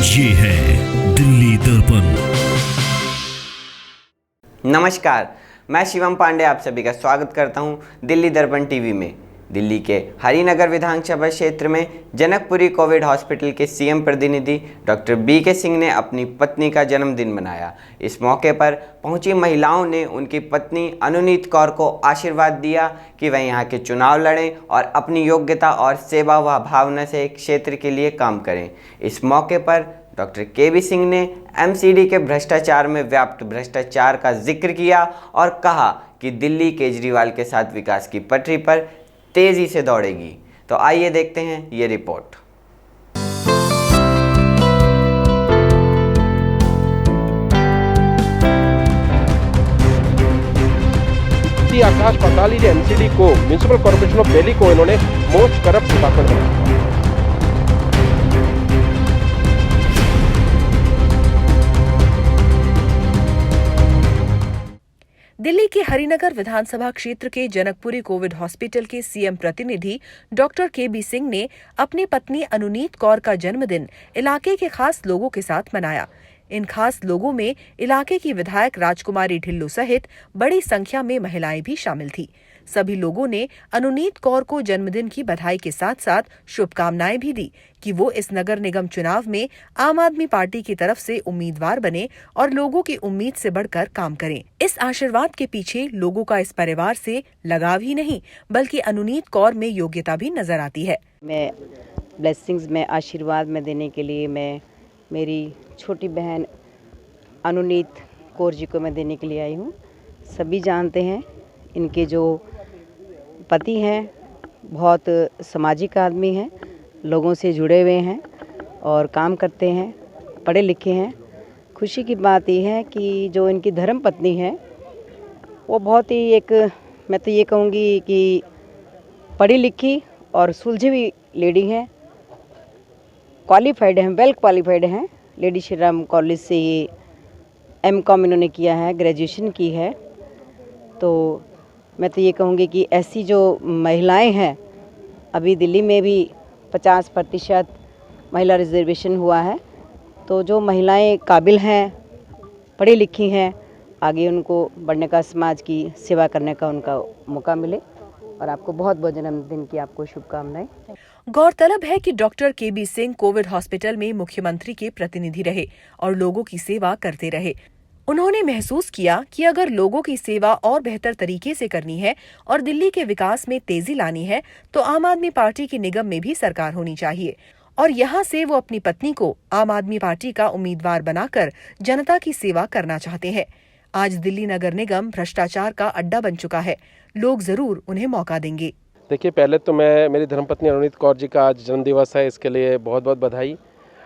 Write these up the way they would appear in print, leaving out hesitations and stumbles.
ये है दिल्ली दर्पण। नमस्कार, मैं शिवम पांडे आप सभी का स्वागत करता हूं दिल्ली दर्पण टीवी में। दिल्ली के हरिनगर विधानसभा क्षेत्र में जनकपुरी कोविड हॉस्पिटल के सीएम प्रतिनिधि डॉक्टर बीके सिंह ने अपनी पत्नी का जन्मदिन मनाया। इस मौके पर पहुंची महिलाओं ने उनकी पत्नी अनुनीत कौर को आशीर्वाद दिया कि वह यहां के चुनाव लड़ें और अपनी योग्यता और सेवा व भावना से क्षेत्र के लिए काम करें। इस मौके पर डॉक्टर केबी सिंह ने एमसीडी के भ्रष्टाचार में व्याप्त भ्रष्टाचार का जिक्र किया और कहा कि दिल्ली केजरीवाल के साथ विकास की पटरी पर तेजी से दौड़ेगी। तो आइए देखते हैं ये रिपोर्ट। आकाश पाताल एमसीडी को म्युनिसिपल कॉर्पोरेशन ऑफ दिल्ली को इन्होंने मोस्ट करप्ट डिपार्टमेंट बनाया। दिल्ली के हरिनगर विधानसभा क्षेत्र के जनकपुरी कोविड हॉस्पिटल के सीएम प्रतिनिधि डॉक्टर केबी सिंह ने अपनी पत्नी अनुनीत कौर का जन्मदिन इलाके के खास लोगों के साथ मनाया। इन खास लोगों में इलाके की विधायक राजकुमारी ढिल्लो सहित बड़ी संख्या में महिलाएं भी शामिल थी। सभी लोगों ने अनुनीत कौर को जन्मदिन की बधाई के साथ साथ शुभकामनाएं भी दी कि वो इस नगर निगम चुनाव में आम आदमी पार्टी की तरफ से उम्मीदवार बने और लोगों की उम्मीद से बढ़कर काम करें। इस आशीर्वाद के पीछे लोगों का इस परिवार से लगाव ही नहीं बल्कि अनुनीत कौर में योग्यता भी नजर आती है। मैं ब्लेसिंग्स में आशीर्वाद में देने के लिए मैं मेरी छोटी बहन अनुनीत कौर जी को मैं देने के लिए आई हूँ। सभी जानते हैं इनके जो पति हैं बहुत सामाजिक आदमी हैं, लोगों से जुड़े हुए हैं और काम करते हैं, पढ़े लिखे हैं। खुशी की बात यह है कि जो इनकी धर्म पत्नी है वो बहुत ही एक मैं तो ये कहूँगी कि पढ़ी लिखी और सुलझी हुई लेडी हैं, क्वालिफाइड हैं, वेल क्वालिफाइड हैं। लेडी श्री राम कॉलेज से ये एमकॉम इन्होंने किया है, ग्रेजुएशन की है। तो मैं तो ये कहूँगी कि ऐसी जो महिलाएं हैं, अभी दिल्ली में भी 50% महिला रिजर्वेशन हुआ है, तो जो महिलाएं काबिल हैं, पढ़ी लिखी हैं, आगे उनको बढ़ने का, समाज की सेवा करने का उनका मौका मिले। और आपको बहुत बहुत जन्मदिन की आपको शुभकामनाएं। गौरतलब है कि डॉक्टर केबी सिंह कोविड हॉस्पिटल में मुख्यमंत्री के प्रतिनिधि रहे और लोगों की सेवा करते रहे। उन्होंने महसूस किया कि अगर लोगों की सेवा और बेहतर तरीके से करनी है और दिल्ली के विकास में तेजी लानी है तो आम आदमी पार्टी की निगम में भी सरकार होनी चाहिए। और यहाँ से वो अपनी पत्नी को आम आदमी पार्टी का उम्मीदवार बनाकर जनता की सेवा करना चाहते हैं। आज दिल्ली नगर निगम भ्रष्टाचार का अड्डा बन चुका है, लोग जरूर उन्हें मौका देंगे। देखिए, पहले तो मैं मेरी धर्मपत्नी अनुनीत कौर जी का आज जन्मदिवस है, इसके लिए बहुत बहुत बधाई।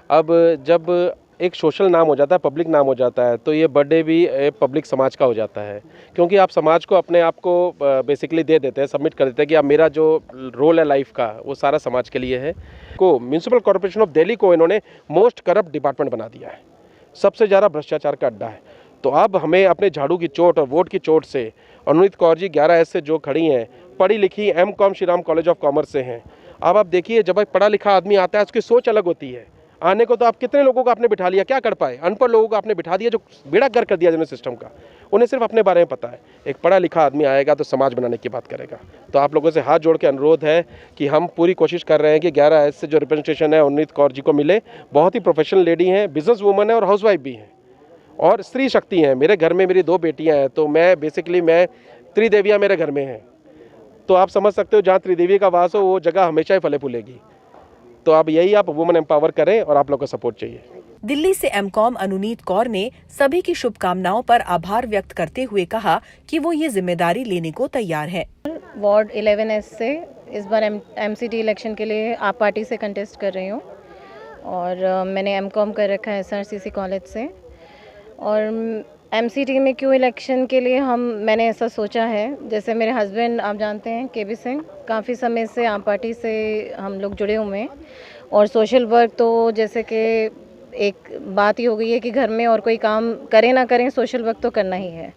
अब जब एक सोशल नाम हो जाता है, पब्लिक नाम हो जाता है, तो ये बर्थडे भी पब्लिक समाज का हो जाता है, क्योंकि आप समाज को अपने आप को बेसिकली दे देते हैं, सबमिट कर देते हैं कि अब मेरा जो रोल है लाइफ का वो सारा समाज के लिए है। को म्युनिसिपल कॉर्पोरेशन ऑफ दिल्ली को इन्होंने मोस्ट करप्ट डिपार्टमेंट बना दिया है, सबसे ज़्यादा भ्रष्टाचार का अड्डा है। तो अब हमें अपने झाड़ू की चोट और वोट की चोट से अनुनीत कौर जी 11S से जो खड़ी हैं, पढ़ी लिखी MCom Shri Ram College of Commerce से हैं। अब आप देखिए, जब एक पढ़ा लिखा आदमी आता है उसकी सोच अलग होती है। आने को तो आप कितने लोगों को आपने बिठा लिया, क्या कर पाए? अनपढ़ लोगों को आपने बिठा दिया जो बेड़ा गर्क कर दिया जिन्होंने सिस्टम का। उन्हें सिर्फ अपने बारे में पता है। एक पढ़ा लिखा आदमी आएगा तो समाज बनाने की बात करेगा। तो आप लोगों से हाथ जोड़ के अनुरोध है कि हम पूरी कोशिश कर रहे हैं कि 11S से जो रिप्रेजेंटेशन है अनुनीत कौर जी को मिले। बहुत ही प्रोफेशनल लेडी हैं, बिजनेस वूमन है और हाउसवाइफ भी हैं और स्त्री शक्ति हैं। मेरे घर में मेरी 2 बेटियाँ हैं, तो मैं त्रिदेवियाँ मेरे घर में हैं। तो आप समझ सकते हो, जहाँ त्रिदेवी का वास हो वो जगह हमेशा ही फले फूलेगी। तो आप यही आप वुमेन एम्पावर करें और आप लोग का सपोर्ट चाहिए। दिल्ली से एमकॉम अनुनीत कौर ने सभी की शुभकामनाओं पर आभार व्यक्त करते हुए कहा कि वो ये जिम्मेदारी लेने को तैयार है। वार्ड 11S से इस बार एमसीडी इलेक्शन के लिए आप पार्टी से कंटेस्ट कर रही हूँ और मैंने एमकॉम कर रखा है SRCC कॉलेज से। और एमसीडी में क्यों इलेक्शन के लिए मैंने ऐसा सोचा है, जैसे मेरे हस्बैंड आप जानते हैं केबी सिंह, काफ़ी समय से आम पार्टी से हम लोग जुड़े हुए हैं और सोशल वर्क तो जैसे कि एक बात ही हो गई है कि घर में और कोई काम करें ना करें, सोशल वर्क तो करना ही है।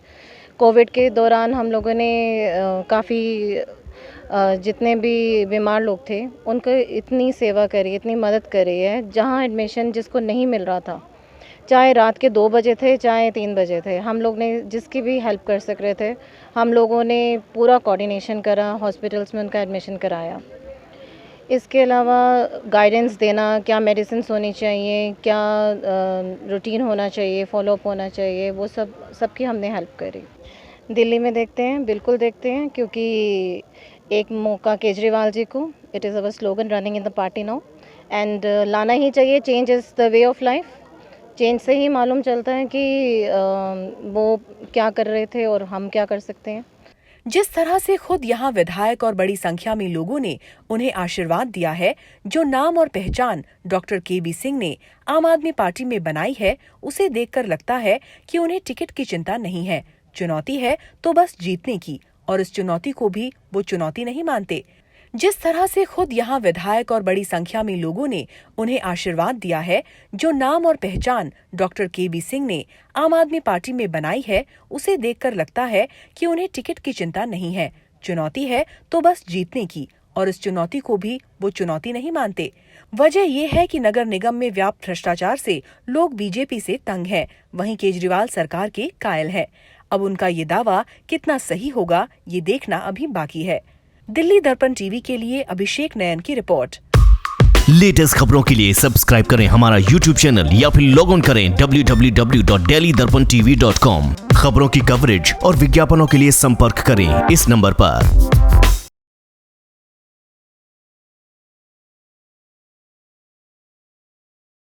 कोविड के दौरान हम लोगों ने काफ़ी जितने भी बीमार लोग थे उनको इतनी सेवा करी, इतनी मदद करी है। जहाँ एडमिशन जिसको नहीं मिल रहा था, चाहे रात के 2 बजे थे चाहे 3 बजे थे, हम लोग ने जिसकी भी हेल्प कर सक रहे थे हम लोगों ने पूरा कोऑर्डिनेशन करा, हॉस्पिटल्स में उनका एडमिशन कराया। इसके अलावा गाइडेंस देना, क्या मेडिसिन्स होनी चाहिए, क्या रूटीन होना चाहिए, फॉलोअप होना चाहिए, वो सबकी हमने हेल्प करी। दिल्ली में देखते हैं, बिल्कुल देखते हैं, क्योंकि एक मौका केजरीवाल जी को, it is our slogan running in the party now, and लाना ही चाहिए। Change is the way of life. Change से ही मालूम चलता है कि वो क्या कर रहे थे और हम क्या कर सकते हैं। जिस तरह से खुद यहाँ विधायक और बड़ी संख्या में लोगों ने उन्हें आशीर्वाद दिया है, जो नाम और पहचान डॉक्टर केबी सिंह ने आम आदमी पार्टी में बनाई है, उसे देखकर लगता है कि उन्हें टिकट की चिंता नहीं है। चुनौती है तो बस जीतने की, और इस चुनौती को भी वो चुनौती नहीं मानते। जिस तरह से खुद यहाँ विधायक और बड़ी संख्या में लोगों ने उन्हें आशीर्वाद दिया है, जो नाम और पहचान डॉक्टर केबी सिंह ने आम आदमी पार्टी में बनाई है, उसे देखकर लगता है कि उन्हें टिकट की चिंता नहीं है। चुनौती है तो बस जीतने की, और इस चुनौती को भी वो चुनौती नहीं मानते। वजह ये है कि नगर निगम में व्याप्त भ्रष्टाचार से लोग बीजेपी से तंग हैं, वहीं केजरीवाल सरकार के कायल है। अब उनका ये दावा कितना सही होगा, ये देखना अभी बाकी है। दिल्ली दर्पण टीवी के लिए अभिषेक नयन की रिपोर्ट। लेटेस्ट खबरों के लिए सब्सक्राइब करें हमारा YouTube चैनल या फिर लॉग ऑन करें www.delhidarpantv.com। खबरों की कवरेज और विज्ञापनों के लिए संपर्क करें इस नंबर पर।